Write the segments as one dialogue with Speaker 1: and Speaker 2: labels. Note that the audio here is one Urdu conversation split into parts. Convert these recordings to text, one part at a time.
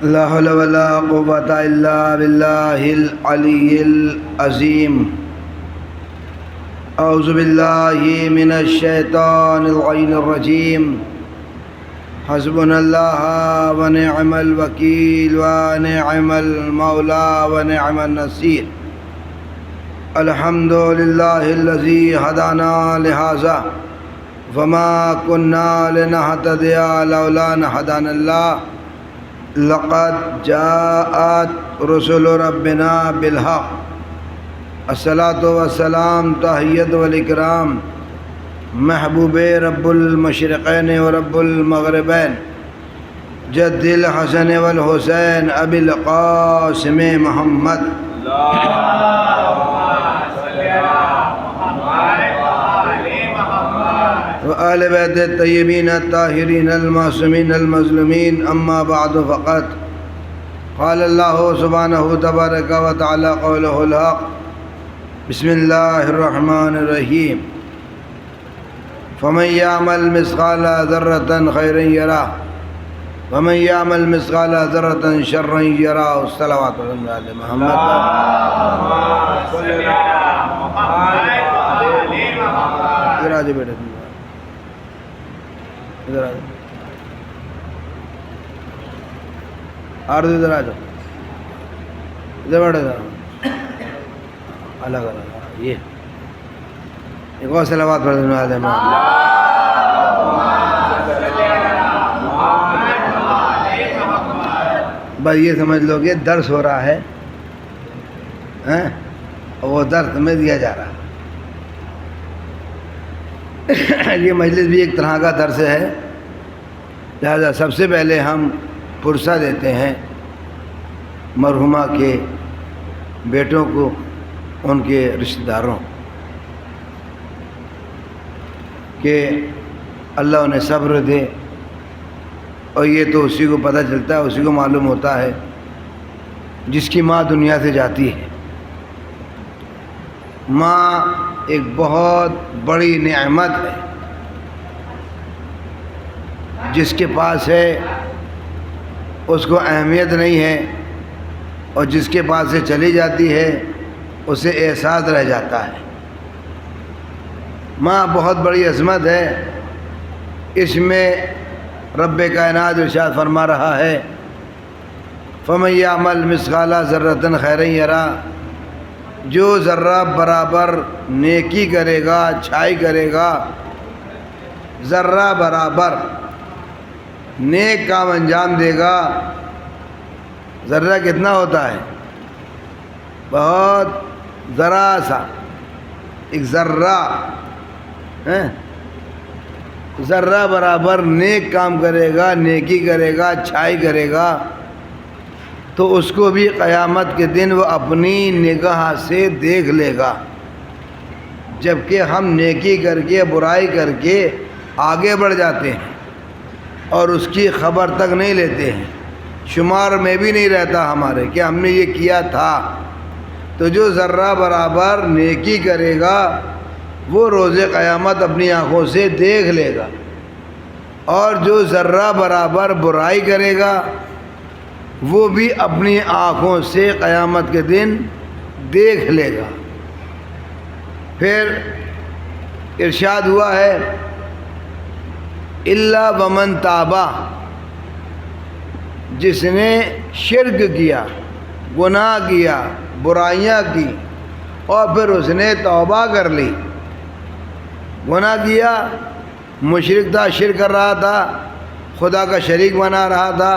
Speaker 1: لا حول ولا قوة إلا بالله العلي العظيم. أعوذ بالله من الشيطان اللعين الرجيم. حسبنا الله ونعم الوكيل ونعم المولى ونعم النصير. الحمد لله الذي هدانا لهذا وما كنا لنهتدي لولا أن هدانا الله. لقد جاءت رسل ربنا بالحق. الصلاة والسلام تحیت والاکرام محبوب رب المشرقین و رب المغربین جد الحسن والحسین ابی القاسم محمد وآل بیت الطیبین الطاہرین المعصومین المظلومین. اما بعد فقط قال اللہ سبحانہ تبارک و تعالی قولہ الحق. بسم اللہ الرحمن الرحیم. فمن يعمل مثقال ذرة خيرا يره ومن يعمل مثقال ذرة شرا يره. الصلوات على محمد. ادھر آ جاؤ بیٹا, ادھر آ جاؤ, ادھر آ جاؤ, ادھر بیٹھا تھا الگ الگ. یہ ایک اور صلوات پڑھ دینا ہے. بس یہ سمجھ لو کہ درس ہو رہا ہے اور وہ درس میں دیا جا رہا ہے. یہ مجلس بھی ایک طرح کا درس ہے, لہذا سب سے پہلے ہم پرسہ دیتے ہیں مرحومہ کے بیٹوں کو, ان کے رشتہ داروں, کہ اللہ انہیں صبر دے. اور یہ تو اسی کو پتہ چلتا ہے, اسی کو معلوم ہوتا ہے جس کی ماں دنیا سے جاتی ہے. ماں ایک بہت بڑی نعمت ہے. جس کے پاس ہے اس کو اہمیت نہیں ہے, اور جس کے پاس سے چلی جاتی ہے اسے احساس رہ جاتا ہے. ماں بہت بڑی عظمت ہے. اس میں رب کائنات ارشاد فرما رہا ہے فمن یعمل مثقال ذرۃ خیرا یرہ. جو ذرہ برابر نیکی کرے گا, اچھائی کرے گا, ذرہ برابر نیک کام انجام دے گا. ذرہ کتنا ہوتا ہے؟ بہت ذرا سا ایک ذرہ, ذرہ برابر نیک کام کرے گا, نیکی کرے گا, اچھائی کرے گا, تو اس کو بھی قیامت کے دن وہ اپنی نگاہ سے دیکھ لے گا. جبکہ ہم نیکی کر کے, برائی کر کے آگے بڑھ جاتے ہیں اور اس کی خبر تک نہیں لیتے ہیں, شمار میں بھی نہیں رہتا ہمارے کہ ہم نے یہ کیا تھا. تو جو ذرہ برابر نیکی کرے گا وہ روز قیامت اپنی آنکھوں سے دیکھ لے گا, اور جو ذرہ برابر برائی کرے گا وہ بھی اپنی آنکھوں سے قیامت کے دن دیکھ لے گا. پھر ارشاد ہوا ہے الا ومن تابا. جس نے شرک کیا, گناہ کیا, برائیاں کی, اور پھر اس نے توبہ کر لی. گناہ کیا, مشرک تھا, شرک کر رہا تھا, خدا کا شریک بنا رہا تھا,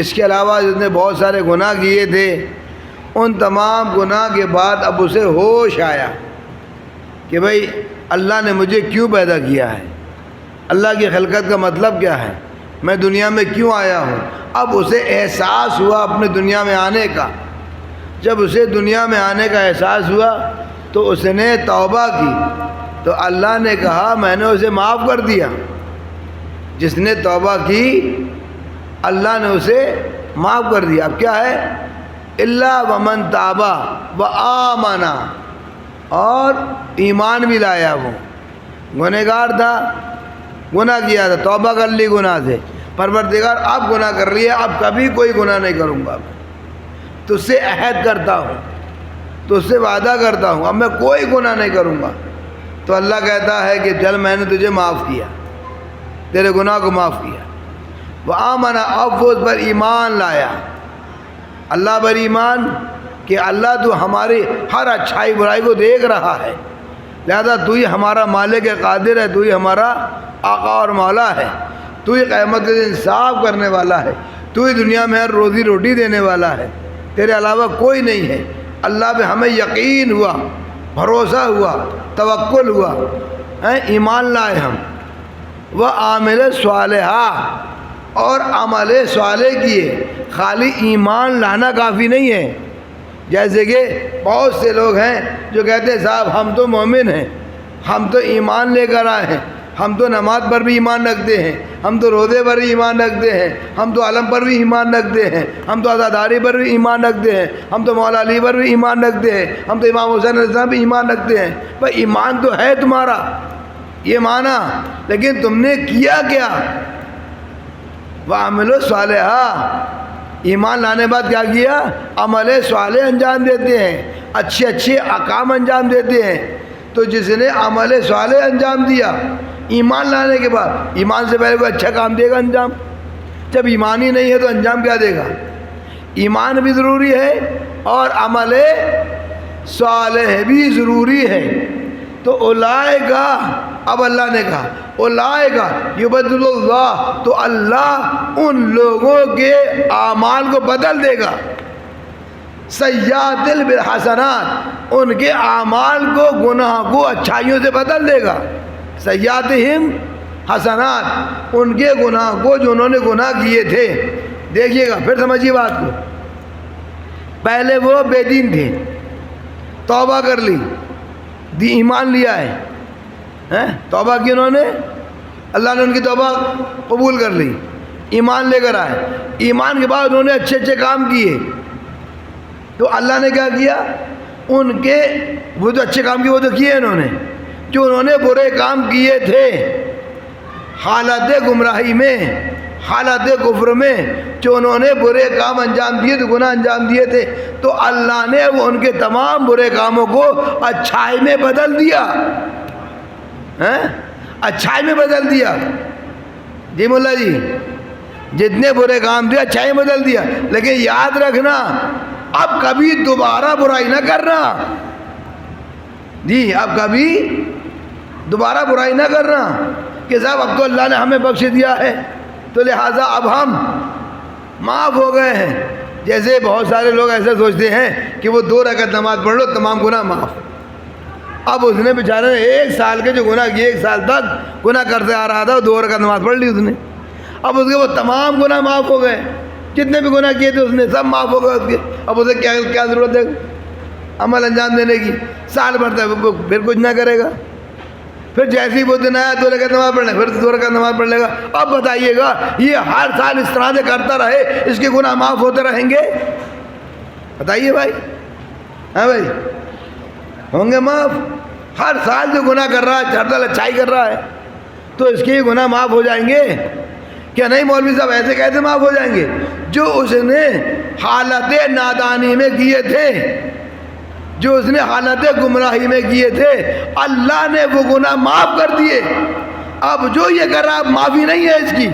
Speaker 1: اس کے علاوہ جس نے بہت سارے گناہ کیے تھے, ان تمام گناہ کے بعد اب اسے ہوش آیا کہ بھئی اللہ نے مجھے کیوں پیدا کیا ہے, اللہ کی خلقت کا مطلب کیا ہے, میں دنیا میں کیوں آیا ہوں. اب اسے احساس ہوا اپنے دنیا میں آنے کا. جب اسے دنیا میں آنے کا احساس ہوا تو اس نے توبہ کی, تو اللہ نے کہا میں نے اسے معاف کر دیا. جس نے توبہ کی اللہ نے اسے معاف کر دیا. اب کیا ہے؟ الا ومن تابا وآمن, اور ایمان بھی لایا. وہ گنہگار تھا, گناہ کیا تھا, توبہ کر لی گناہ سے, پروردگار اب گناہ کر لیا، اب کبھی کوئی گناہ نہیں کروں گا، تجھ سے عہد کرتا ہوں، تجھ سے وعدہ کرتا ہوں، اب میں کوئی گناہ نہیں کروں گا۔ تو اللہ کہتا ہے کہ چل میں نے تجھے معاف کیا، تیرے گناہ کو معاف کیا۔ وآمن، اب وہ اس پر ایمان لایا، اللہ پر ایمان کہ اللہ تو ہماری ہر اچھائی برائی کو دیکھ رہا ہے، لہذا تو ہی ہمارا مالک قادر ہے، تو ہی ہمارا آقا اور مولا ہے، تو ہی قیامت کے دن انصاف کرنے والا ہے، تو ہی دنیا میں ہر روزی روٹی دینے والا ہے، تیرے علاوہ کوئی نہیں ہے۔ اللہ پہ ہمیں یقین ہوا، بھروسہ ہوا، توکل ہوا، ایمان لائے ہم۔ وہ عامل صالحہ، اور عمل صالح کیے، خالی ایمان لانا کافی نہیں ہے۔ جیسے کہ بہت سے لوگ ہیں جو کہتے ہیں صاحب ہم تو مومن ہیں، ہم تو ایمان لے کر آئے ہیں، ہم تو نماز پر بھی ایمان رکھتے ہیں، ہم تو روزے پر بھی ایمان رکھتے ہیں، ہم تو علم پر بھی ایمان رکھتے ہیں، ہم تو عزاداری پر بھی ایمان رکھتے ہیں، ہم تو مولا علی پر بھی ایمان رکھتے ہیں، ہم تو امام حسین علیہ السلام بھی ایمان رکھتے ہیں۔ بھائی ایمان تو ہے تمہارا، یہ مانا، لیکن تم نے کیا کیا؟ وَعَمِلُوا صَالِحًا، ایمان لانے بعد کیا کیا؟ عمل صالح انجام دیتے ہیں، اچھے اچھے احکام انجام دیتے ہیں۔ تو جس نے عمل صالح انجام دیا ایمان لانے کے بعد، ایمان سے پہلے کوئی اچھا کام دے گا انجام؟ جب ایمان ہی نہیں ہے تو انجام کیا دے گا؟ ایمان بھی ضروری ہے اور عمل صالح بھی ضروری ہے۔ تو اولئکا، اب اللہ نے کہا اولئکا یبدل اللہ، تو اللہ ان لوگوں کے اعمال کو بدل دے گا، سیئات بالحسنات، ان کے اعمال کو، گناہ کو اچھائیوں سے بدل دے گا، سیئاتہم حسنات، ان کے گناہ کو جو انہوں نے گناہ کیے تھے۔ دیکھیے گا، پھر سمجھیے بات کو، پہلے وہ بے دین تھے، توبہ کر لی، ایمان لیا ہے، توبہ کی انہوں نے، اللہ نے ان کی توبہ قبول کر لی، ایمان لے کر آئے، ایمان کے بعد انہوں نے اچھے اچھے کام کیے، تو اللہ نے کیا کیا؟ ان کے وہ جو اچھے کام کیے وہ تو کیے انہوں نے، جو انہوں نے برے کام کیے تھے حالت گمراہی میں، حالت کفر میں، جو انہوں نے برے کام انجام دیے تھے، گناہ انجام دیے تھے، تو اللہ نے وہ ان کے تمام برے کاموں کو اچھائی میں بدل دیا، اچھائی میں بدل دیا۔ جی مولا جی، جتنے برے کام تھے اچھائی میں بدل دیا، لیکن یاد رکھنا اب کبھی دوبارہ برائی نہ کرنا، جی اب کبھی دوبارہ برائی نہ کرنا کہ صاحب اب تو اللہ نے ہمیں بخش دیا ہے تو لہٰذا اب ہم معاف ہو گئے ہیں۔ جیسے بہت سارے لوگ ایسا سوچتے ہیں کہ وہ 2 رکعت نماز پڑھ لو تمام گناہ معاف۔ اب اس نے بیچارے نے 1 سال کے جو گناہ کیے، 1 سال تک گناہ کرتے آ رہا تھا، 2 رکعت نماز پڑھ لی اس نے، اب اس کے وہ تمام گناہ معاف ہو گئے، جتنے بھی گناہ کیے تھے اس نے سب معاف ہو گئے اس کے۔ اب اسے کیا ضرورت ہے عمل انجام دینے کی؟ سال بھر تک پھر کچھ نہ کرے گا، پھر جیسے ہی وہ دن آیا 2 رکعت نماز پڑھنے، پھر 2 رکعت نماز پڑھ لے گا۔ اب بتائیے گا یہ ہر سال اس طرح سے کرتا رہے، اس کے گناہ معاف ہوتے رہیں گے؟ بتائیے بھائی، ہاں بھائی، ہوں گے معاف؟ ہر سال جو گناہ کر رہا ہے، ہر سال اچھائی کر رہا ہے، تو اس کے گناہ معاف ہو جائیں گے؟ کیا نہیں مولوی صاحب ایسے کیسے معاف ہو جائیں گے؟ جو اس نے حالت نادانی میں کیے تھے، جو اس نے حالت گمراہی میں کیے تھے، اللہ نے وہ گناہ معاف کر دیے۔ اب جو یہ کر رہا اب معافی نہیں ہے اس کی۔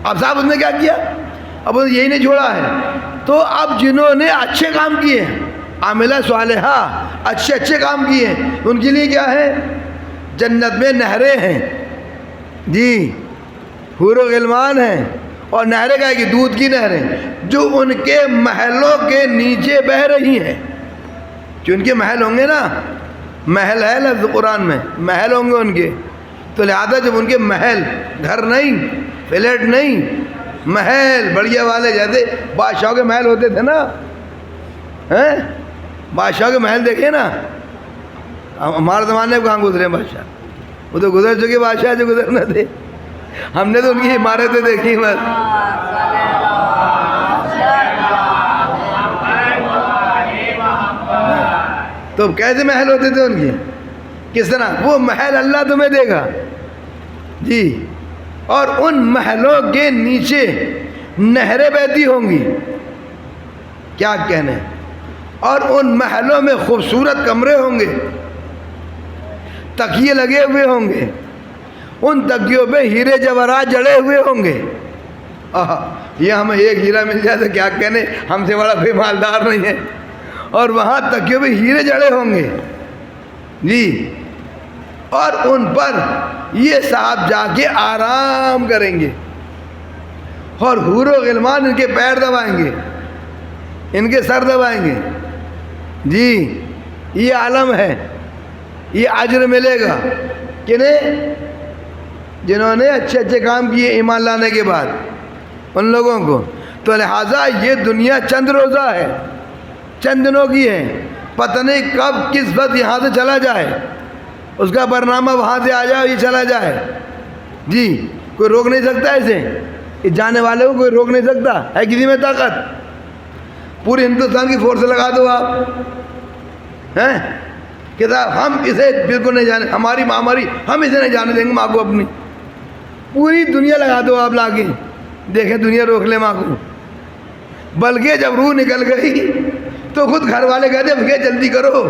Speaker 1: اب صاحب اس نے کیا کیا؟ اب اس نے یہی نہیں چھوڑا ہے۔ تو اب جنہوں نے اچھے کام کیے ہیں، عاملہ صالحہ، اچھے اچھے کام کیے ہیں، ان کے لیے کیا ہے؟ جنت میں نہریں ہیں، جی حور و غلمان ہیں، اور نہریں کیا ہے کہ دودھ کی نہریں، جو ان کے محلوں کے نیچے بہہ رہی ہیں۔ جو ان کے محل ہوں گے نا، محل ہے لفظ قرآن میں، محل ہوں گے ان کے، تو لہذا جب ان کے محل، گھر نہیں، فلیٹ نہیں، محل بڑھیا والے، جیسے بادشاہوں کے محل ہوتے تھے نا، بادشاہوں کے محل دیکھیں نا، ہمارے زمانے میں کہاں گزرے بادشاہ، وہ تو گزر چکے بادشاہ جو گزرنا تھے، ہم نے تو ان کی عمارتیں دیکھی بس۔ تو کیسے محل ہوتے تھے ان کے؟ کس طرح؟ وہ محل اللہ تمہیں دے گا، جی اور ان محلوں کے نیچے نہریں بہتی ہوں گی، کیا کہنے، اور ان محلوں میں خوبصورت کمرے ہوں گے، تکیے لگے ہوئے ہوں گے، ان تکیوں پہ ہیرے جواہرات جڑے ہوئے ہوں گے۔ یہ ہمیں ایک ہیرا مل جائے تو کیا کہنے، ہم سے بڑا کوئی مالدار نہیں ہے، اور وہاں تکیوں پہ ہیرے جڑے ہوں گے جی، اور ان پر یہ صاحب جا کے آرام کریں گے، اور حور و غلمان ان کے پیر دبائیں گے، ان کے سر دبائیں گے جی۔ یہ عالم ہے، یہ اجر ملے گا کنہیں، جنہوں نے اچھے اچھے کام کیے ایمان لانے کے بعد، ان لوگوں کو۔ تو لہٰذا یہ دنیا چند روزہ ہے، چند دنوں کی ہے، پتہ نہیں کب کس وقت یہاں سے چلا جائے، اس کا برنامہ وہاں سے آ جائے، یہ چلا جائے جی، کوئی روک نہیں سکتا اسے، اس جانے والے کو کوئی روک نہیں سکتا ہے کسی میں طاقت۔ پورے ہندوستان کی فورس لگا دو آپ ہیں کہ صاحب ہم اسے بالکل نہیں جانے، ہماری ماں مری، ہم اسے نہیں جانے دیں گے ماں کو اپنی، پوری دنیا لگا دو آپ لا کے، دیکھیں دنیا روک لے ماں کو۔ بلکہ جب روح نکل گئی تو خود گھر والے کہتے ہیں بھیا جلدی کرو،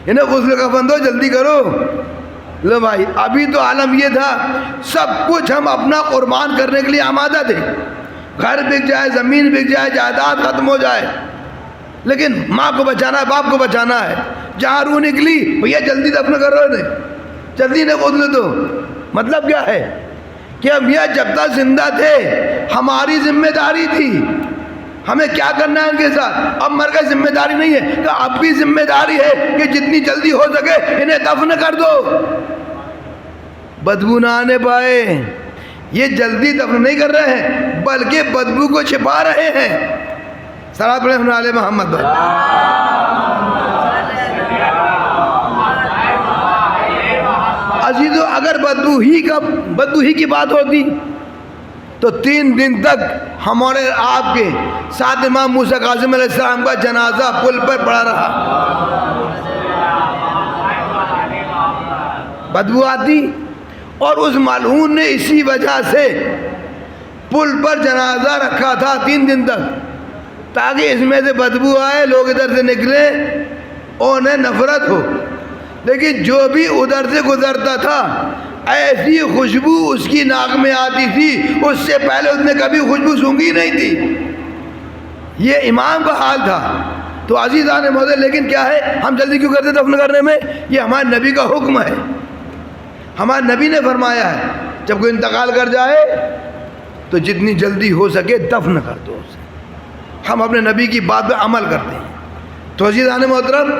Speaker 1: انہیں غسل کفن دو، جلدی کرو۔ لو بھائی، ابھی تو عالم یہ تھا سب کچھ ہم اپنا قربان کرنے کے لیے آمادہ تھے، گھر بک جائے، زمین بک جائے، جائیداد ختم ہو جائے، لیکن ماں کو بچانا ہے، باپ کو بچانا ہے۔ جہاں روح نکلی بھیا جلدی دفن کرو انہیں، جلدی انہیں غسل دو۔ مطلب کیا ہے کہ ہم یہ جب تک زندہ تھے ہماری ذمہ داری تھی، ہمیں کیا کرنا ہے ان کے ساتھ، اب مر گئے ذمہ داری نہیں ہے، کہ اب بھی ذمہ داری ہے کہ جتنی جلدی ہو سکے انہیں دفن کر دو، بدبو نہ آنے پائے۔ یہ جلدی دفن نہیں کر رہے ہیں بلکہ بدبو کو چھپا رہے ہیں۔ صلوات پڑھیں ہونے والے محمد پر۔ عزیزو، اگر بدبو ہی کی بات ہوتی تو 3 دن تک ہمارے آپ کے ساتھ امام موسیٰ کاظم علیہ السلام کا جنازہ پل پر پڑا رہا، بدبو آتی، اور اس ملعون نے اسی وجہ سے پل پر جنازہ رکھا تھا 3 دن تک، تاکہ اس میں سے بدبو آئے، لوگ ادھر سے نکلے اور انہیں نفرت ہو۔ لیکن جو بھی ادھر سے گزرتا تھا ایسی خوشبو اس کی ناک میں آتی تھی، اس سے پہلے اس نے کبھی خوشبو سونگھی نہیں تھی۔ یہ امام کا حال تھا۔ تو عزیزان مولا، لیکن کیا ہے، ہم جلدی کیوں کرتے دفن کرنے میں؟ یہ ہمارے نبی کا حکم ہے، ہمارے نبی نے فرمایا ہے جب کوئی انتقال کر جائے تو جتنی جلدی ہو سکے دفن کر دو اسے۔ ہم اپنے نبی کی بات پہ عمل کرتے ہیں۔ تو عزیزان محترم،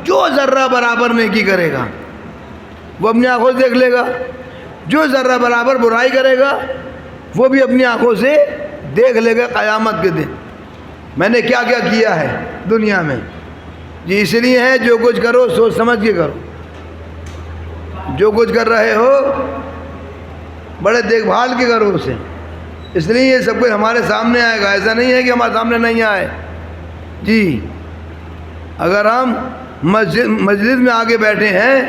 Speaker 1: جو ذرہ برابر نیکی کرے گا وہ اپنی آنکھوں سے دیکھ لے گا، جو ذرہ برابر برائی کرے گا وہ بھی اپنی آنکھوں سے دیکھ لے گا قیامت کے دن، میں نے کیا کیا کیا ہے دنیا میں جی۔ اس لیے ہے جو کچھ کرو سوچ سمجھ کے کرو، جو کچھ کر رہے ہو بڑے دیکھ بھال کے کرو اسے، اس لیے یہ سب کچھ ہمارے سامنے آئے گا، ایسا نہیں ہے کہ ہمارے سامنے نہیں آئے جی۔ اگر ہم مجلس میں آگے بیٹھے ہیں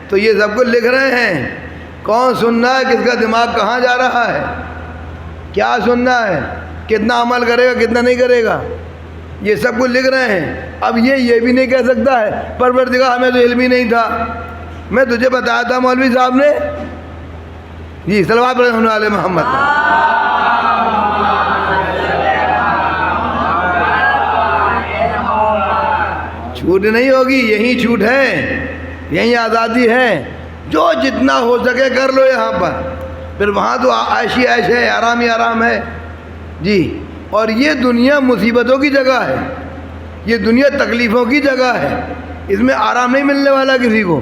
Speaker 1: تو یہ سب کچھ لکھ رہے ہیں، کون سننا ہے، کس کا دماغ کہاں جا رہا ہے، کیا سننا ہے، کتنا عمل کرے گا کتنا نہیں کرے گا، یہ سب کچھ لکھ رہے ہیں۔ اب یہ بھی نہیں کہہ سکتا ہے پروردگار ہمیں تو علم ہی نہیں تھا، میں تجھے بتایا تھا مولوی صاحب نے جی۔ صلوات پڑھیں ہونے والے محمد پر۔ چھوٹ نہیں ہوگی، یہی چھوٹ ہے، یہی آزادی ہے، جو جتنا ہو سکے کر لو یہاں پر، پھر وہاں تو عیش ہی عیش ہے، آرام ہی آرام ہے جی۔ اور یہ دنیا مصیبتوں کی جگہ ہے، یہ دنیا تکلیفوں کی جگہ ہے، اس میں آرام نہیں ملنے والا کسی کو۔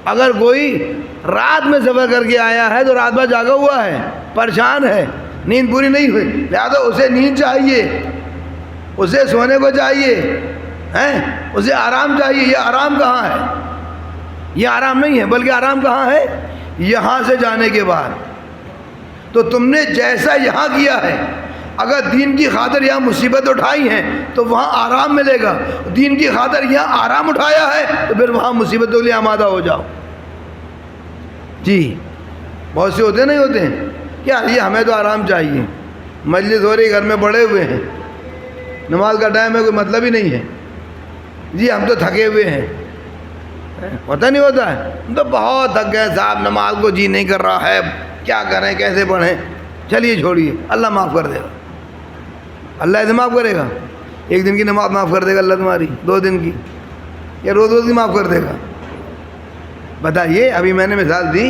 Speaker 1: اگر کوئی رات میں سفر کر کے آیا ہے تو رات بھر جاگا ہوا ہے، پریشان ہے، نیند پوری نہیں ہوئی، لہٰذا اسے نیند چاہیے، اسے سونے کو چاہیے ہیں، اسے آرام چاہیے۔ یہ آرام کہاں ہے؟ یہ آرام نہیں ہے، بلکہ آرام کہاں ہے؟ یہاں سے جانے کے بعد۔ تو تم نے جیسا یہاں کیا ہے، اگر دین کی خاطر یہاں مصیبت اٹھائی ہیں تو وہاں آرام ملے گا، دین کی خاطر یہاں آرام اٹھایا ہے تو پھر وہاں مصیبتوں کے لیے آمادہ ہو جاؤ جی۔ بہت سے ہوتے نہیں ہوتے ہیں کیا یہ ہمیں تو آرام چاہیے، مجلس ہو رہی، گھر میں پڑے ہوئے ہیں، نماز کا ٹائم ہے، کوئی مطلب ہی نہیں ہے، جی ہم تو تھکے ہوئے ہیں، ہوتا نہیں ہوتا ہے، ہم تو بہت تھک گئے صاحب، نماز کو جی نہیں کر رہا ہے، کیا کریں کیسے پڑھیں، چلیے چھوڑیے، اللہ معاف کر دے گا، اللہ ایسے معاف کرے گا، ایک دن کی نماز معاف کر دے گا اللہ تمہاری، 2 دن کی، یا روز روز کی معاف کر دے گا؟ بتائیے، ابھی میں نے مثال دی،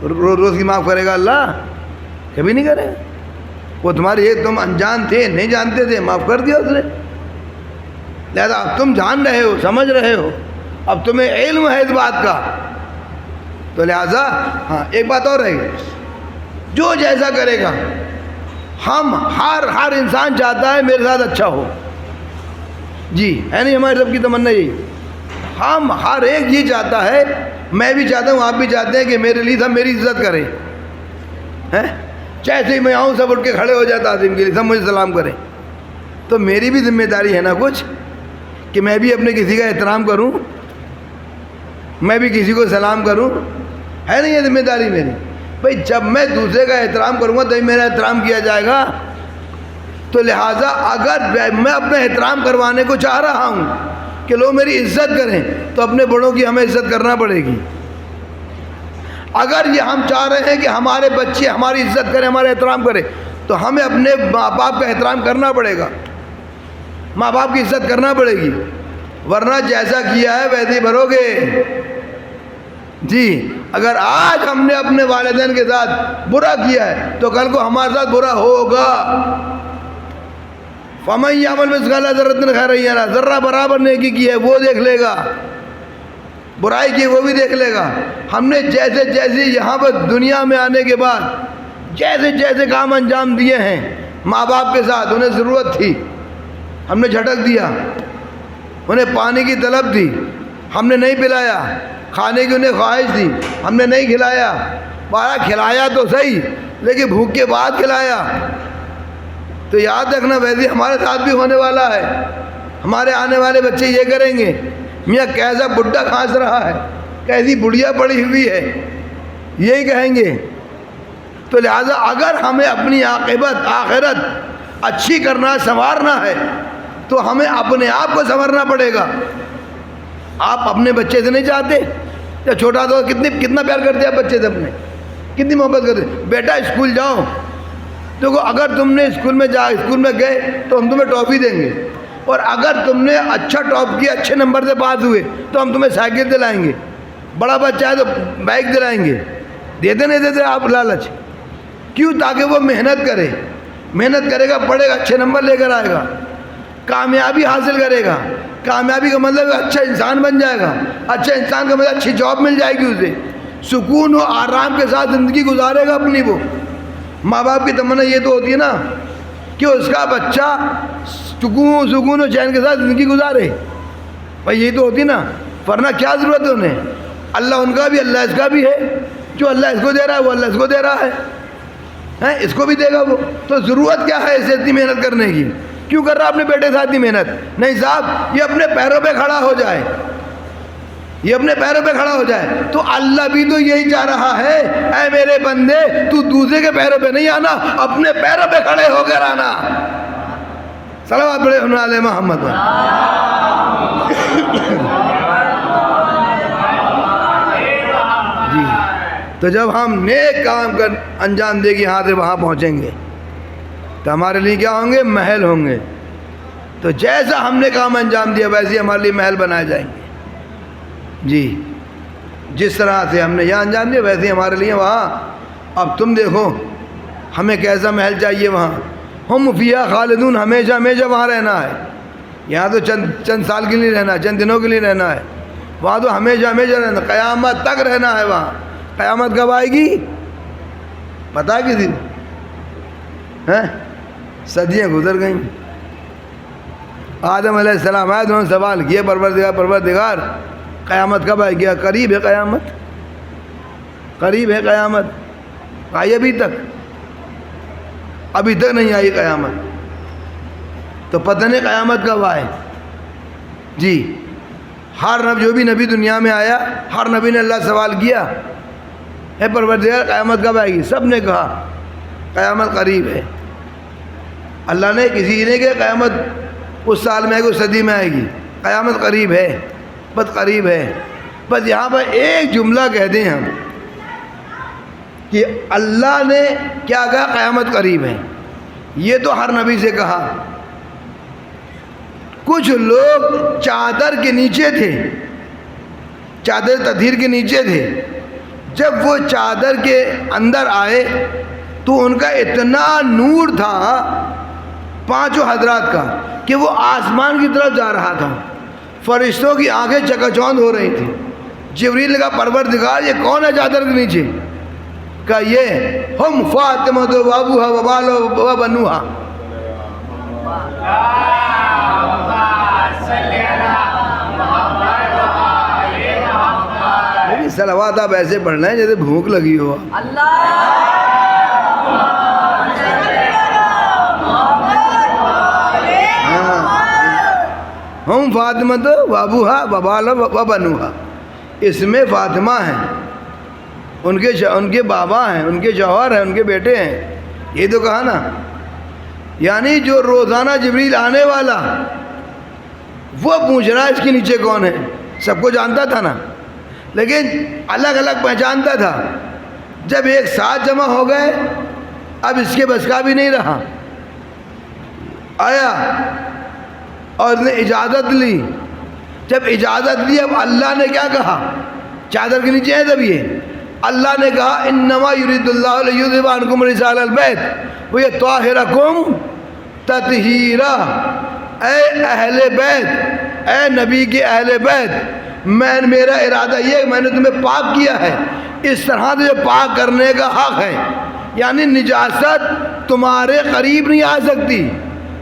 Speaker 1: روز روز کی معاف کرے گا اللہ؟ کبھی نہیں کرے گا۔ وہ تمہاری ایک تم انجان تھے، نہیں جانتے تھے، معاف کر دیا اس نے، لہذا اب تم جان رہے ہو، سمجھ رہے ہو، اب تمہیں علم ہے اس بات کا، تو لہذا ہاں ایک بات اور رہے گی، جو جیسا کرے گا، ہم ہر انسان چاہتا ہے میرے ساتھ اچھا ہو، جی ہے نہیں، ہمارے سب کی تمنا یہی، ہم ہر ایک یہ چاہتا ہے، میں بھی چاہتا ہوں، آپ بھی چاہتے ہیں کہ میرے لیے سب میری عزت کریں، جیسے ہی میں آؤں سب اٹھ کے کھڑے ہو جاتا عظیم کے لیے، سب مجھے سلام کریں، تو میری بھی ذمہ داری ہے نا کچھ، کہ میں بھی اپنے کسی کا احترام کروں، میں بھی کسی کو سلام کروں، ہے نا یہ ذمہ داری میری؟ بھائی جب میں دوسرے کا احترام کروں گا تبھی میرا احترام کیا جائے گا، تو لہٰذا اگر میں اپنا احترام کروانے کو چاہ رہا ہوں کہ لوگ میری عزت کریں، تو اپنے بڑوں کی ہمیں عزت کرنا پڑے گی۔ اگر یہ ہم چاہ رہے ہیں کہ ہمارے بچے ہماری عزت کریں، ہمارا احترام کریں، تو ہمیں اپنے ماں باپ کا احترام کرنا پڑے گا، ماں باپ کی عزت کرنا پڑے گی، ورنہ جیسا کیا ہے ویسے ہی بھرو گے۔ جی اگر آج ہم نے اپنے والدین کے ساتھ برا کیا ہے تو کل کو ہمارے ساتھ برا ہوگا۔ فَمَن يَعْمَلْ مِثْقَالَ ذَرَّةٍ خَيْرًا يَرَهُ، ذرہ برابر نیکی کی ہے وہ دیکھ لے گا، برائی کی وہ بھی دیکھ لے گا۔ ہم نے جیسے جیسے یہاں پر دنیا میں آنے کے بعد جیسے جیسے کام انجام دیے ہیں ماں باپ کے ساتھ، انہیں ضرورت تھی ہم نے جھٹک دیا، انہیں پانی کی طلب تھی ہم نے نہیں پلایا، کھانے کی انہیں خواہش تھی ہم نے نہیں کھلایا، بارہ کھلایا تو صحیح لیکن بھوک کے بعد کھلایا۔ تو یاد رکھنا ویسے ہمارے ساتھ بھی ہونے والا ہے، ہمارے آنے والے بچے یہ کریں گے، میاں کیسا بڈھا کھانس رہا ہے، کیسی بڑھیا پڑی ہوئی ہے، یہی کہیں گے۔ تو لہٰذا اگر ہمیں اپنی عاقبت آخرت اچھی کرنا سنوارنا ہے تو ہمیں اپنے آپ کو سنورنا پڑے گا۔ آپ اپنے بچے سے نہیں چاہتے؟ یا چھوٹا تو کتنا پیار کرتے آپ بچے سے، اپنے کتنی محبت کرتے؟ بیٹا اسکول جاؤ، دیکھو اگر تم نے اسکول میں گئے تو ہم تمہیں ٹرافی دیں گے، اور اگر تم نے اچھا ٹاپ کیا، اچھے نمبر سے پاس ہوئے تو ہم تمہیں سائیکل دلائیں گے، بڑا بچہ ہے تو بائک دلائیں گے۔ دیتے نہیں دیتے آپ لالچ کیوں؟ تاکہ وہ محنت کرے، محنت کرے گا، پڑھے گا، اچھے نمبر لے کر آئے گا، کامیابی حاصل کرے گا۔ کامیابی کا مطلب اچھا انسان بن جائے گا، اچھا انسان کا مطلب اچھی جاب مل جائے گی اسے، سکون و آرام کے ساتھ زندگی گزارے گا اپنی۔ وہ ماں باپ کی تمنا یہ تو ہوتی ہے نا کہ اس کا بچہ سکون و چین کے ساتھ زندگی گزارے، بھائی یہی تو ہوتی نا، ورنہ کیا ضرورت ہے انہیں؟ اللہ ان کا بھی، اللہ اس کا بھی ہے، جو اللہ اس کو دے رہا ہے وہ اللہ اس کو دے رہا ہے، اس کو بھی دے گا وہ۔ تو ضرورت کیا ہے اسے اتنی محنت کرنے کی؟ کیوں کر رہا اپنے بیٹے کے ساتھ اتنی محنت؟ نہیں صاحب، یہ اپنے پیروں پہ کھڑا ہو جائے، یہ اپنے پیروں پہ کھڑا ہو جائے۔ تو اللہ بھی تو یہی چاہ رہا ہے، اے میرے بندے تو دوسرے کے پیروں پہ نہیں آنا، اپنے پیروں پہ کھڑے ہو کر آنا۔ صلوات پڑھے علی محمد۔ جی تو جب ہم نیک کام کر انجام دے گی ہاں سے وہاں پہنچیں گے تو ہمارے لیے کیا ہوں گے؟ محل ہوں گے۔ تو جیسا ہم نے کام انجام دیا ویسے ہمارے لیے محل بنائے جائیں گے۔ جی جس طرح سے ہم نے یہاں انجام دیا ویسے ہمارے لیے وہاں۔ اب تم دیکھو ہمیں کیسا محل چاہیے وہاں، ہم فیہا خالدون، ہمیشہ ہمیشہ وہاں رہنا ہے۔ یہاں تو چند سال کے لیے رہنا ہے، چند دنوں کے لیے رہنا ہے، وہاں تو ہمیشہ ہمیشہ رہنا، قیامت تک رہنا ہے وہاں۔ قیامت کب آئے گی پتہ ہے کسی ہیں؟ صدیاں گزر گئیں، آدم علیہ السلام آئے، انہوں نے سوال کیا پروردگار قیامت کب آئے گی؟ قریب ہے قیامت، قریب ہے قیامت، آئی ابھی تک نہیں آئی قیامت، تو پتہ نہیں قیامت کب آئے۔ جی ہر نبی، جو بھی نبی دنیا میں آیا، ہر نبی نے اللہ سوال کیا ہے پروردگار قیامت کب آئے گی؟ سب نے کہا قیامت قریب ہے۔ اللہ نے کسی نے کہ قیامت اس سال میں آئے گی، اس صدی میں آئے گی، قیامت قریب ہے، بس قریب ہے۔ بس یہاں پر ایک جملہ کہتے ہیں ہم کہ اللہ نے کیا کہا؟ قیامت قریب ہے۔ یہ تو ہر نبی سے کہا۔ کچھ لوگ چادر کے نیچے تھے، چادر تطہیر کے نیچے تھے، جب وہ چادر کے اندر آئے تو ان کا اتنا نور تھا پانچوں حضرات کا کہ وہ آسمان کی طرف جا رہا تھا، فرشتوں کی آنکھیں چکاچوند ہو رہی تھیں۔ جبریل نے کہا پروردگار یہ کون ہے چادر کے نیچے؟ کہا یہ ہم فاطمہ و بابوہا و بالو و بنوہا۔ صلوات آپ ایسے پڑھنا ہے جیسے بھوک لگی ہو۔ ہم فاطمہ تو بابوہا بابالو و بنوہا، اس میں فاطمہ ہیں، ان کے بابا ہیں، ان کے شوہر ہیں، ان کے بیٹے ہیں، یہ تو کہا نا۔ یعنی جو روزانہ جبریل آنے والا وہ پوچھ رہا ہے اس کے نیچے کون ہے، سب کو جانتا تھا نا، لیکن الگ الگ پہچانتا تھا۔ جب ایک ساتھ جمع ہو گئے اب اس کے بس کا بھی نہیں رہا، آیا اور اس نے اجازت لی۔ جب اجازت لی اب اللہ نے کیا کہا؟ چادر کے نیچے ہے جب یہ اللہ نے کہا انما یرید اللہ لیذھب عنکم رجال البیت ویطہرکم تطہیرا۔ اے اہل بیت، اے نبی کے اہل بیت، میرا ارادہ یہ ہے میں نے تمہیں پاک کیا ہے، اس طرح سے پاک کرنے کا حق ہے۔ یعنی نجاست تمہارے قریب نہیں آ سکتی،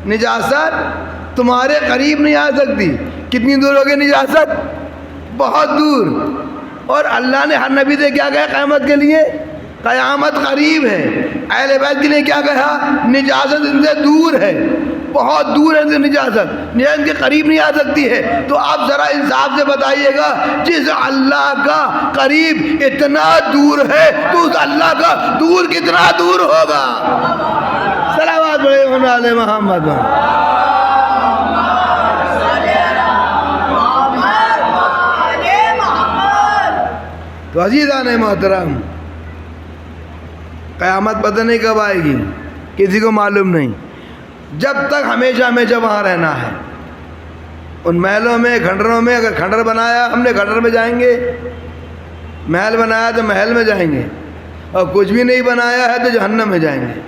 Speaker 1: نجاست تمہارے قریب نہیں آ سکتی۔ کتنی دور ہوگی نجاست؟ بہت دور۔ اور اللہ نے ہر نبی سے کیا کہا قیامت کے لیے؟ قیامت قریب ہے۔ اہل بیت کے لیے کیا کہا؟ نجاست ان سے دور ہے، بہت دور ہے نجاست ان کے قریب نہیں آ سکتی ہے۔ تو آپ ذرا انصاف سے بتائیے گا جس اللہ کا قریب اتنا دور ہے تو اس اللہ کا دور کتنا دور ہوگا؟ صلوات پڑھے علی محمد۔ تو عزیزان محترم، قیامت پتہ نہیں کب آئے گی، کسی کو معلوم نہیں۔ جب تک ہمیشہ ہمیشہ وہاں رہنا ہے، ان محلوں میں، کھنڈروں میں۔ اگر کھنڈر بنایا ہم نے کھنڈر میں جائیں گے، محل بنایا تو محل میں جائیں گے، اور کچھ بھی نہیں بنایا ہے تو جہنم میں جائیں گے۔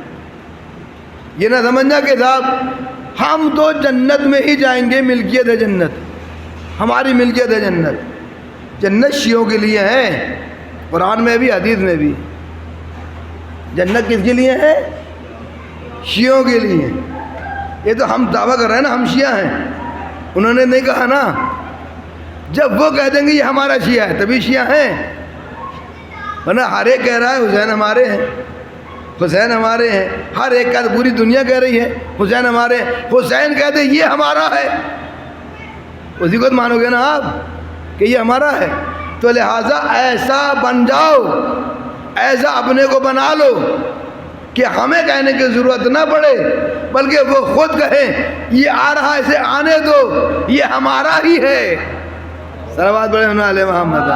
Speaker 1: یہ نہ سمجھنا کہ صاحب ہم تو جنت میں ہی جائیں گے، ملکیت ہے جنت، ہماری ملکیت ہے جنت۔ جنت شیعوں کے لیے ہے، قرآن میں بھی حدیث میں بھی۔ جنت کس کے لیے ہے؟ شیعوں کے لیے۔ یہ تو ہم دعویٰ کر رہے ہیں نا ہم شیعہ ہیں، انہوں نے نہیں کہا نا۔ جب وہ کہہ دیں گے یہ ہمارا شیعہ ہے تبھی شیعہ ہیں، ورنہ ہر ایک کہہ رہا ہے حسین ہمارے ہیں، حسین ہمارے ہیں۔ ہر ایک کا پوری دنیا کہہ رہی ہے حسین ہمارے ہیں۔ حسین کہتے یہ ہمارا ہے، اسی کو مانو گے نا آپ کہ یہ ہمارا ہے۔ تو لہٰذا ایسا بن جاؤ، ایسا اپنے کو بنا لو کہ ہمیں کہنے کی ضرورت نہ پڑے، بلکہ وہ خود کہیں یہ آ رہا ہے اسے آنے دو، یہ ہمارا ہی ہے۔ صلوات پڑھیں علی محمد۔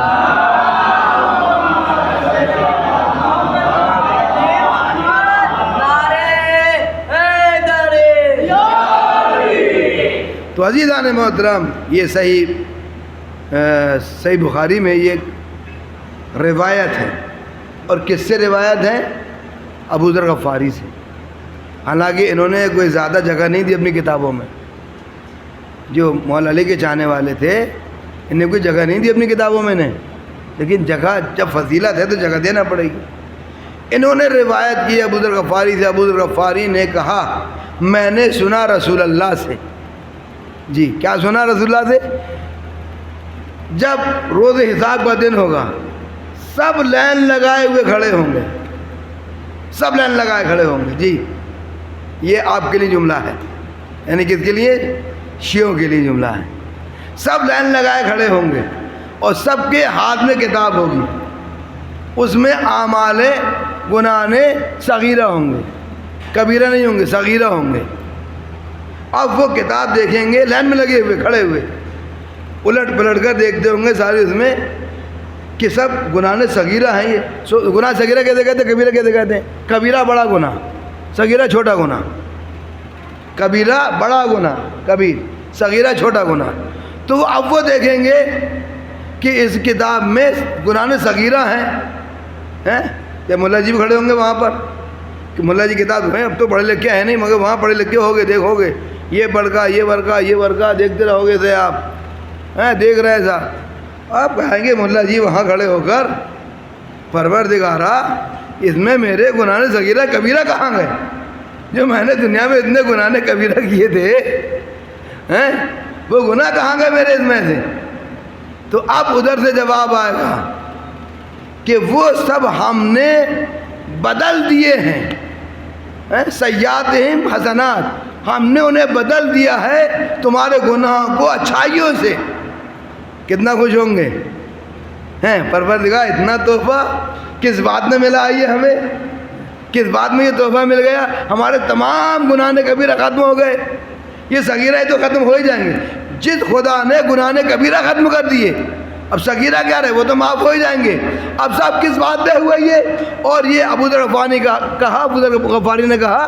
Speaker 1: تو عزیزان محترم، یہ صحیح بخاری میں یہ روایت ہے، اور کس سے روایت ہے؟ ابو ذر غفاری سے۔ حالانکہ انہوں نے کوئی زیادہ جگہ نہیں دی اپنی کتابوں میں، جو مولا علی کے چاہنے والے تھے انہیں کوئی جگہ نہیں دی اپنی کتابوں میں نے، لیکن جگہ جب فضیلت ہے تو جگہ دینا پڑے گی۔ انہوں نے روایت کی ابو ذر غفاری سے، ابو ذر غفاری نے کہا میں نے سنا رسول اللہ سے۔ جی کیا سنا رسول اللہ سے؟ جب روز حساب کا دن ہوگا سب لائن لگائے ہوئے کھڑے ہوں گے، سب لائن لگائے کھڑے ہوں گے۔ جی یہ آپ کے لیے جملہ ہے، یعنی کس کے لیے؟ شیعوں کے لیے جملہ ہے۔ سب لائن لگائے کھڑے ہوں گے اور سب کے ہاتھ میں کتاب ہوگی، اس میں اعمال گناہ صغیرہ ہوں گے، کبیرہ نہیں ہوں گے، صغیرہ ہوں گے۔ اب وہ کتاب دیکھیں گے لائن میں لگے ہوئے کھڑے ہوئے، الٹ پلٹ کر دیکھتے ہوں گے سارے اس میں کہ سب گناہ صغیرہ ہیں۔ یہ گناہ صغیرہ کیسے کہتے ہیں، کبیرہ کیسے کہتے ہیں؟ کبیرہ بڑا گناہ، صغیرہ چھوٹا گناہ۔ کبیرہ بڑا گناہ، کبیر صغیرہ چھوٹا گناہ۔ تو اب وہ دیکھیں گے کہ اس کتاب میں گناہ صغیرہ ہیں۔ یا ملا جی بھی کھڑے ہوں گے وہاں پر کہ ملا جی کتاب میں اب تو پڑھے لکھے ہیں نہیں، مگر وہاں پڑھے لکھے ہوگے، دیکھو گے یہ بڑکا یہ ورکا یہ ورکا دیکھتے رہو گے تھے آپ، دیکھ رہے تھا۔ آپ کہیں گے ملا جی وہاں کھڑے ہو کر پروردگارا اس میں میرے گناہ صغیرہ کبیرہ کہاں گئے؟ جو میں نے دنیا میں اتنے گناہ کبیرہ کیے تھے وہ گناہ کہاں گئے میرے اس میں سے؟ تو اب ادھر سے جواب آئے گا کہ وہ سب ہم نے بدل دیے ہیں، سیئاتہم حسنات، ہم نے انہیں بدل دیا ہے تمہارے گناہوں کو اچھائیوں سے۔ کتنا خوش ہوں گے پروردگار، اتنا تحفہ کس بات میں ملا ہے ہمیں؟ کس بات میں یہ تحفہ مل گیا؟ ہمارے تمام گناہ کبیرہ ختم ہو گئے، یہ صغیرہ تو ختم ہو ہی جائیں گے۔ جس خدا نے گناہ کبیرہ ختم کر دیے، اب صغیرہ کیا رہے؟ وہ تو معاف ہو ہی جائیں گے۔ اب سب کس بات پہ ہوا یہ؟ اور یہ ابو ذر غفاری کا کہا، ابو ذر غفاری نے کہا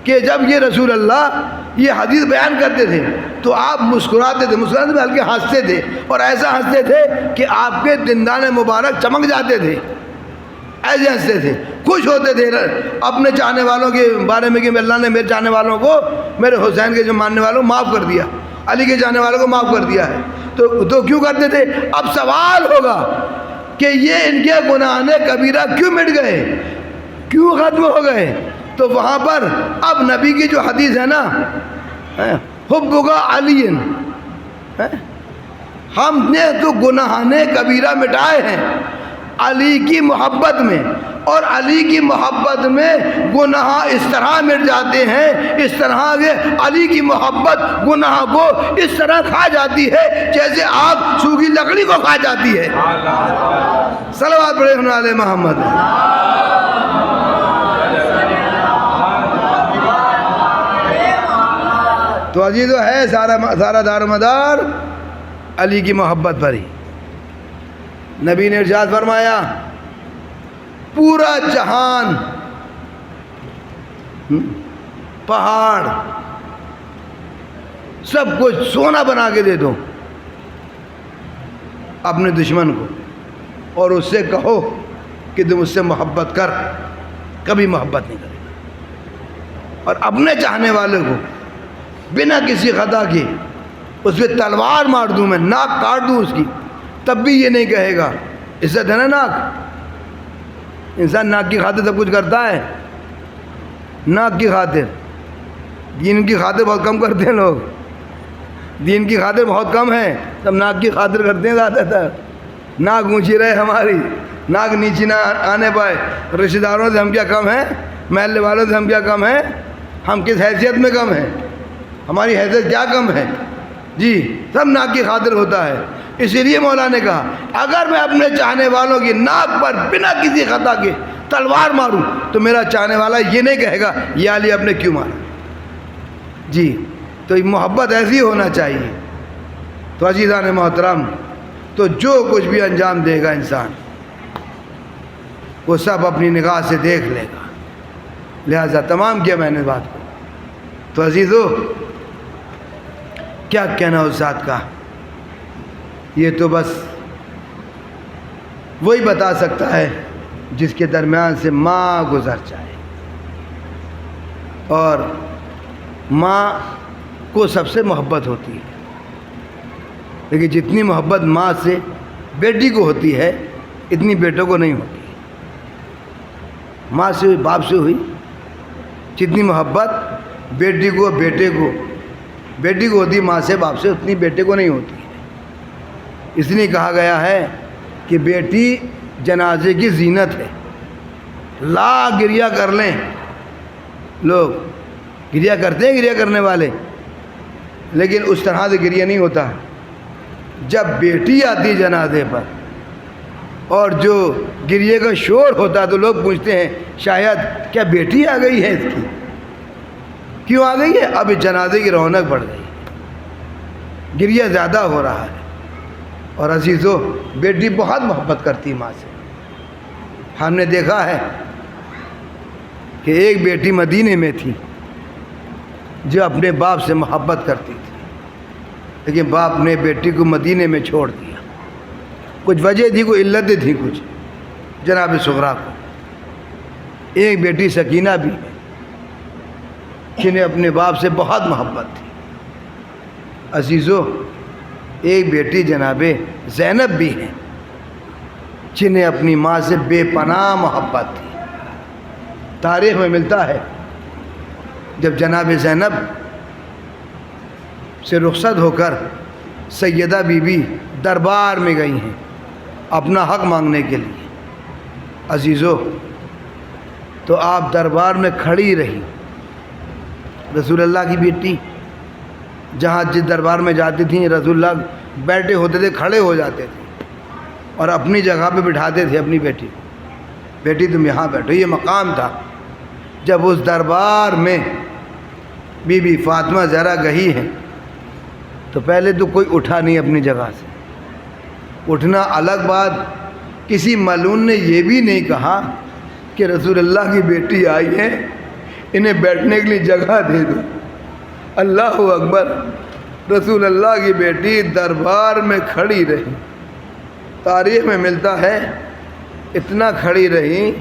Speaker 1: کہ جب یہ رسول اللہ یہ حدیث بیان کرتے تھے تو آپ مسکراتے تھے، مسکراتے تھے بلکہ ہنستے تھے، اور ایسا ہنستے تھے کہ آپ کے دندان مبارک چمک جاتے تھے، ایسے ہنستے تھے، خوش ہوتے تھے اپنے چاہنے والوں کے بارے میں کہ اللہ نے میرے چاہنے والوں کو، میرے حسین کے جو ماننے والوں کو معاف کر دیا، علی کے چاہنے والوں کو معاف کر دیا ہے۔ تو کیوں کرتے تھے؟ اب سوال ہوگا کہ یہ ان کے گناہ کبیرہ کیوں مٹ گئے، کیوں ختم ہو گئے؟ تو وہاں پر اب نبی کی جو حدیث ہے نا، حبک علی، ہم نے تو گناہ کبیرہ مٹائے ہیں علی کی محبت میں، اور علی کی محبت میں گناہ اس طرح مٹ جاتے ہیں، اس طرح کہ علی کی محبت گناہ کو اس طرح کھا جاتی ہے جیسے آگ سوکھی لکڑی کو کھا جاتی ہے۔ صلوات پڑھے ہونے والے محمد۔ تو عزیزو ہے سارا دار مدار علی کی محبت پر ہی۔ نبی نے ارشاد فرمایا پورا جہان، پہاڑ، سب کچھ سونا بنا کے دے دو اپنے دشمن کو، اور اس سے کہو کہ تم اس سے محبت کر، کبھی محبت نہیں کرے گا۔ اور اپنے چاہنے والے کو بنا کسی خطا کے اس پہ تلوار مار دوں، میں ناک کاٹ دوں اس کی، تب بھی یہ نہیں کہے گا۔ عزت ہے نا ناک، انسان ناک کی خاطر سب کچھ کرتا ہے، ناک کی خاطر۔ دین کی خاطر بہت کم کرتے ہیں لوگ، دین کی خاطر بہت کم ہے، سب ناک کی خاطر کرتے ہیں زیادہ تر۔ ناک اونچی رہے ہماری، ناک نیچی نہ آنے پائے۔ رشتہ داروں سے ہم کیا کم ہیں؟ محلے والوں سے ہم کیا کم ہیں؟ ہم کس حیثیت میں کم ہیں؟ ہماری حیثیت کیا کم ہے؟ جی سب ناک کی خاطر ہوتا ہے۔ اسی لیے مولا نے کہا اگر میں اپنے چاہنے والوں کی ناک پر بنا کسی خطا کے تلوار ماروں تو میرا چاہنے والا یہ نہیں کہے گا یا علی آپ نے کیوں مارا۔ جی تو محبت ایسی ہونا چاہیے۔ تو عزیزان محترم، تو جو کچھ بھی انجام دے گا انسان وہ سب اپنی نگاہ سے دیکھ لے گا، لہذا تمام کیا میں نے بات کو۔ تو عزیزو کیا کہنا اس ذات کا، یہ تو بس وہی بتا سکتا ہے جس کے درمیان سے ماں گزر جائے، اور ماں کو سب سے محبت ہوتی ہے، لیکن جتنی محبت ماں سے بیٹی کو ہوتی ہے اتنی بیٹوں کو نہیں ہوتی۔ ماں سے ہوئی، باپ سے ہوئی، جتنی محبت بیٹی کو بیٹی کو ہوتی ماں سے باپ سے، اتنی بیٹے کو نہیں ہوتی۔ اس لیے کہا گیا ہے کہ بیٹی جنازے کی زینت ہے۔ لاکھ گریہ کر لیں لوگ، گریہ کرتے ہیں گریہ کرنے والے، لیکن اس طرح سے گریہ نہیں ہوتا۔ جب بیٹی آتی جنازے پر اور جو گریے کا شور ہوتا تو لوگ پوچھتے ہیں شاید کیا بیٹی آ گئی ہے اس کی؟ کیوں آ گئی ہے؟ اب جنازے کی رونق بڑھ گئی، گریہ زیادہ ہو رہا ہے۔ اور عزیزو، بیٹی بہت محبت کرتی ماں سے۔ ہم نے دیکھا ہے کہ ایک بیٹی مدینے میں تھی جو اپنے باپ سے محبت کرتی تھی، لیکن باپ نے بیٹی کو مدینے میں چھوڑ دیا۔ کچھ وجہ تھی، کوئی علتیں تھیں کچھ جناب صغرا کو۔ ایک بیٹی سکینہ بھی ہے جنہیں اپنے باپ سے بہت محبت تھی۔ عزیزو، ایک بیٹی جناب زینب بھی ہے جنہیں اپنی ماں سے بے پناہ محبت تھی۔ تاریخ میں ملتا ہے جب جناب زینب سے رخصت ہو کر سیدہ بی بی دربار میں گئی ہیں اپنا حق مانگنے کے لیے، عزیزو، تو آپ دربار میں کھڑی رہی۔ رسول اللہ کی بیٹی جہاں جس دربار میں جاتی تھیں، رسول اللہ بیٹھے ہوتے تھے، کھڑے ہو جاتے تھے اور اپنی جگہ پہ بٹھاتے تھے اپنی بیٹی کو، بیٹی تم یہاں بیٹھو، یہ مقام تھا۔ جب اس دربار میں بی بی فاطمہ زہرا گئی ہے تو پہلے تو کوئی اٹھا نہیں اپنی جگہ سے، اٹھنا الگ بات، کسی ملعون نے یہ بھی نہیں کہا کہ رسول اللہ کی بیٹی آئی ہے انہیں بیٹھنے کے لیے جگہ دے دو۔ اللہ اکبر، رسول اللہ کی بیٹی دربار میں کھڑی رہی۔ تاریخ میں ملتا ہے اتنا کھڑی رہی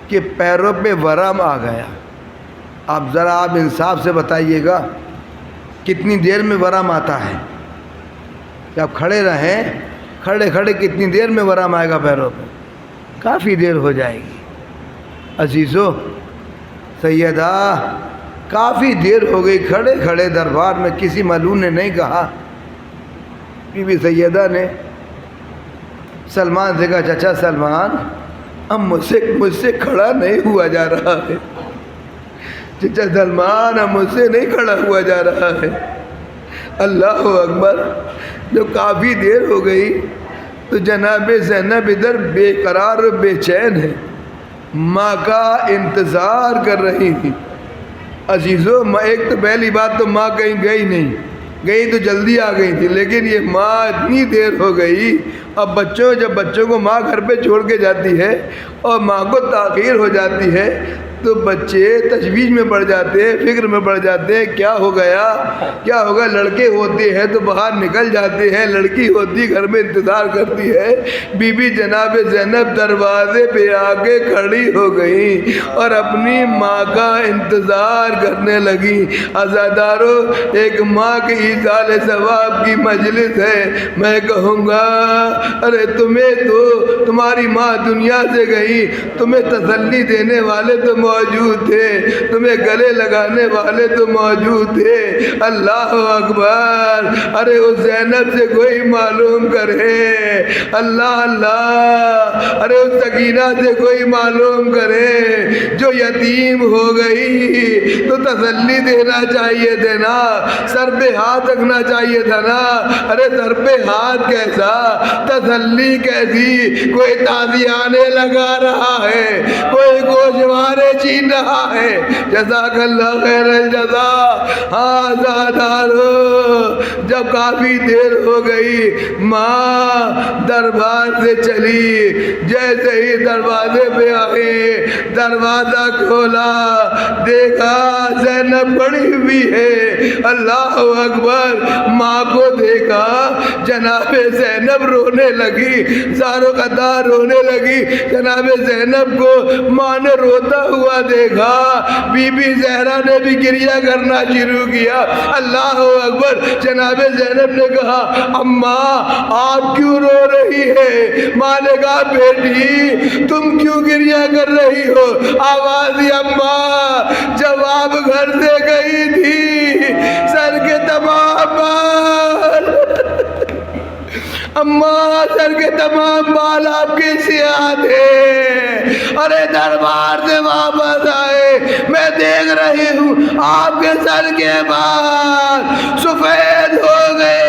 Speaker 1: کہ پیروں پہ ورم آ گیا۔ آپ ذرا آپ انصاف سے بتائیے گا کتنی دیر میں ورم آتا ہے؟ کہ آپ کھڑے رہیں، کھڑے کھڑے کتنی دیر میں ورم آئے گا پیروں پہ؟ کافی دیر ہو جائے گی۔ عزیزو، سیدہ کافی دیر ہو گئی کھڑے کھڑے دربار میں، کسی ملعون نے نہیں کہا۔ بی بی سیدہ نے سلمان سے کہا، چچا سلمان، اب مجھ سے کھڑا نہیں ہوا جا رہا ہے، چچا سلمان اب مجھ سے نہیں کھڑا ہوا جا رہا ہے۔ اللہ اکبر، جب کافی دیر ہو گئی تو جناب زینب ادھر بے قرار و بے چین ہے، ماں کا انتظار کر رہی تھی۔ عزیزو، ایک تو پہلی بات تو ماں کہیں گئی نہیں، گئی تو جلدی آ گئی تھی، لیکن یہ ماں اتنی دیر ہو گئی۔ اب جب بچوں کو ماں گھر پہ چھوڑ کے جاتی ہے اور ماں کو تاخیر ہو جاتی ہے تو بچے تشویش میں پڑ جاتے ہیں، فکر میں پڑ جاتے ہیں، کیا ہو گیا کیا ہوگا۔ لڑکے ہوتے ہیں تو باہر نکل جاتے ہیں، لڑکی ہوتی گھر میں انتظار کرتی ہے۔ بی بی جناب زینب دروازے پہ آ کے کھڑی ہو گئی اور اپنی ماں کا انتظار کرنے لگی۔ عزادارو، ایک ماں کی ایصال ثواب کی مجلس ہے۔ میں کہوں گا، ارے تمہیں تو تمہاری ماں دنیا سے گئی، تمہیں تسلی دینے والے تو موجود تھے، تمہیں گلے لگانے والے تو موجود تھے۔ اللہ اکبر، ارے اس زینب سے کوئی معلوم کرے، اللہ اللہ، ارے اس سکینہ سے کوئی معلوم کرے جو یتیم ہو گئی تو تسلی دینا چاہیے تھے نا، سر پہ ہاتھ رکھنا چاہیے تھا نا۔ ارے سر پہ ہاتھ کیسا، تسلی کیسی، کوئی تازیانے لگا رہا ہے، کوئی گوشوارے چھین رہا ہے۔ جزاک اللہ خیر الجزا۔ ہاں زادارو، جب کافی دیر ہو گئی ماں دربار سے چلی، جیسے ہی دروازے پہ آئے، دروازہ کھولا، دیکھا زینب پڑی ہوئی ہے۔ اللہ اکبر، ماں کو دیکھا، جناب زینب رونے لگی، زارو قطار رونے لگی۔ جناب زینب کو ماں نے روتا ہوا دیکھا، بی بی زہرا نے بھی گریہ کرنا شروع کیا۔ اللہ اکبر، جناب زینب نے کہا، اماں آپ کیوں رو رہی ہے؟ ماں نے کہا، بیٹی تم کیوں گریہ کر رہی ہو؟ آواز دی، اماں جب آپ گھر سے گئی تھی سر کے تمام بال، اماں سر کے تمام بال آپ کے سیاہ تھے، ارے دربار سے واپس آئے میں دیکھ رہی ہوں آپ کے سر کے بال سفید ہو گئے۔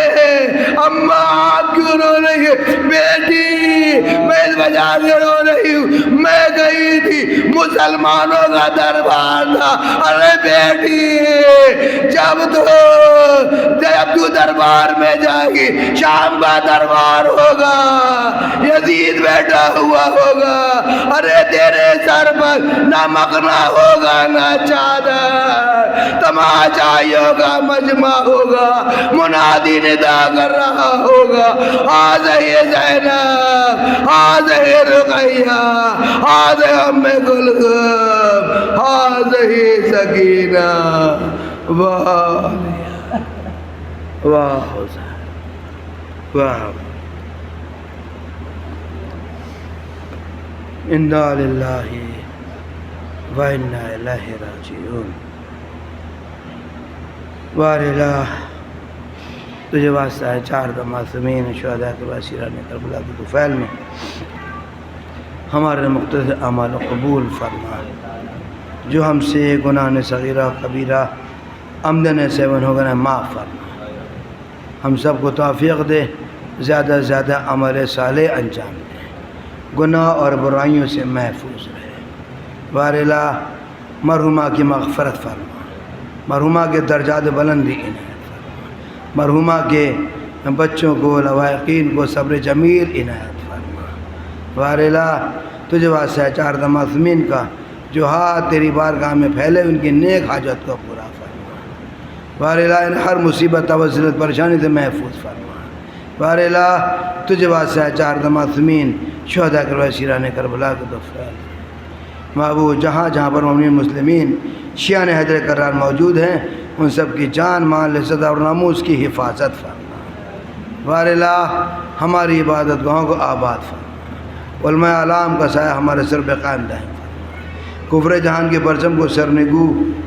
Speaker 1: اماں آپ کیوں رو رہی ہے؟ بیٹی میں اس وجہ سے رو رہی ہوں، میں گئی تھی مسلمانوں کا دربار تھا. ارے بیٹی جب تو دربار میں جائے گی، شام کا دربار ہوگا، یزید بیٹھا ہوا ہوگا، ارے تیرے سر پر نہ مغنا ہوگا نہ چادر، تماشائیوں کا مجمع ہوگا، منادی ندا کر رہا ہوگا، آزہی زینب، آزہی رقیہ، آزہی ام کلثوم، آزہی سکینہ. واہ واہ واہ. انا للہ و انا الیہ راجعون. وار الہ تجھے واسطہ ہے چار معصومین شہداء کے وسیلہ کربلا کی طفیل میں ہمارے مختصر اعمال قبول فرما. جو ہم سے گناہ صغیرہ کبیرہ عمدن سیون ہو گئے معاف فرما. ہم سب کو توفیق دے زیادہ سے زیادہ عمل صالح انجام دے، گناہ اور برائیوں سے محفوظ رہے. بار الہ مرحومہ کی مغفرت فرما، مرحومہ کے درجات بلندی عنایت فرما، مرحومہ کے بچوں کو لواحقین کو صبر جمیل عنایت فرما. بار الہ تجھے واسطہ چار معصومین کا جو ہاتھ تیری بارگاہ میں پھیلے ان کی نیک حاجت کو پورا فرما. بار الہ ان ہر مصیبت توسط پریشانی سے محفوظ فرما. بار الہ تجھے واسطہ چار معصومین شہداء کے وسیلہ کربلا کے طفیل. محبوب جہاں جہاں پر مومنین مسلمین شیعان حیدر کرار موجود ہیں ان سب کی جان مال عزت اور ناموس کی حفاظت فرما. بار الہ ہماری عبادت گاہوں کو آباد فرما، علماء اعلام کا سایہ ہمارے سر پہ قائم دائم فرما. کفر جہان کے پرچم کو سرنگو،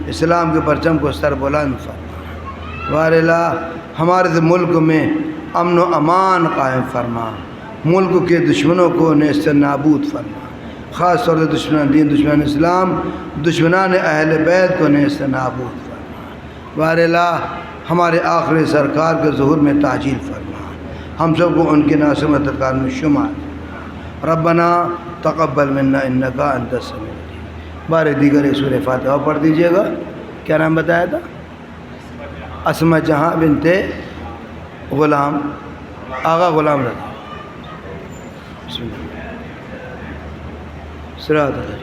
Speaker 1: اسلام کے پرچم کو سر بلند فرما. بار الہ ہمارے ملک میں امن و امان قائم فرما، ملک کے دشمنوں کو نیست نابود فرما، خاص طور سے دشمنان دین، دشمنان اسلام، دشمنان اہل بیت کو نیست نابود فرما. بار الہ ہمارے آخری سرکار کے ظہور میں تعجیل فرما، ہم سب کو ان کے ناصر مددگار میں شمار. ربنا تقبل منا انک انت السمیع العلیم. بار دیگر سورہ فاتحہ پڑھ دیجئے گا. کیا نام بتایا تھا؟ اسماء جہاں بنت غلام آغا غلام رضا. بسم اللہ. صراط اللہ.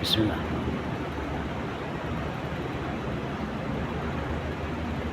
Speaker 1: بسم اللہ.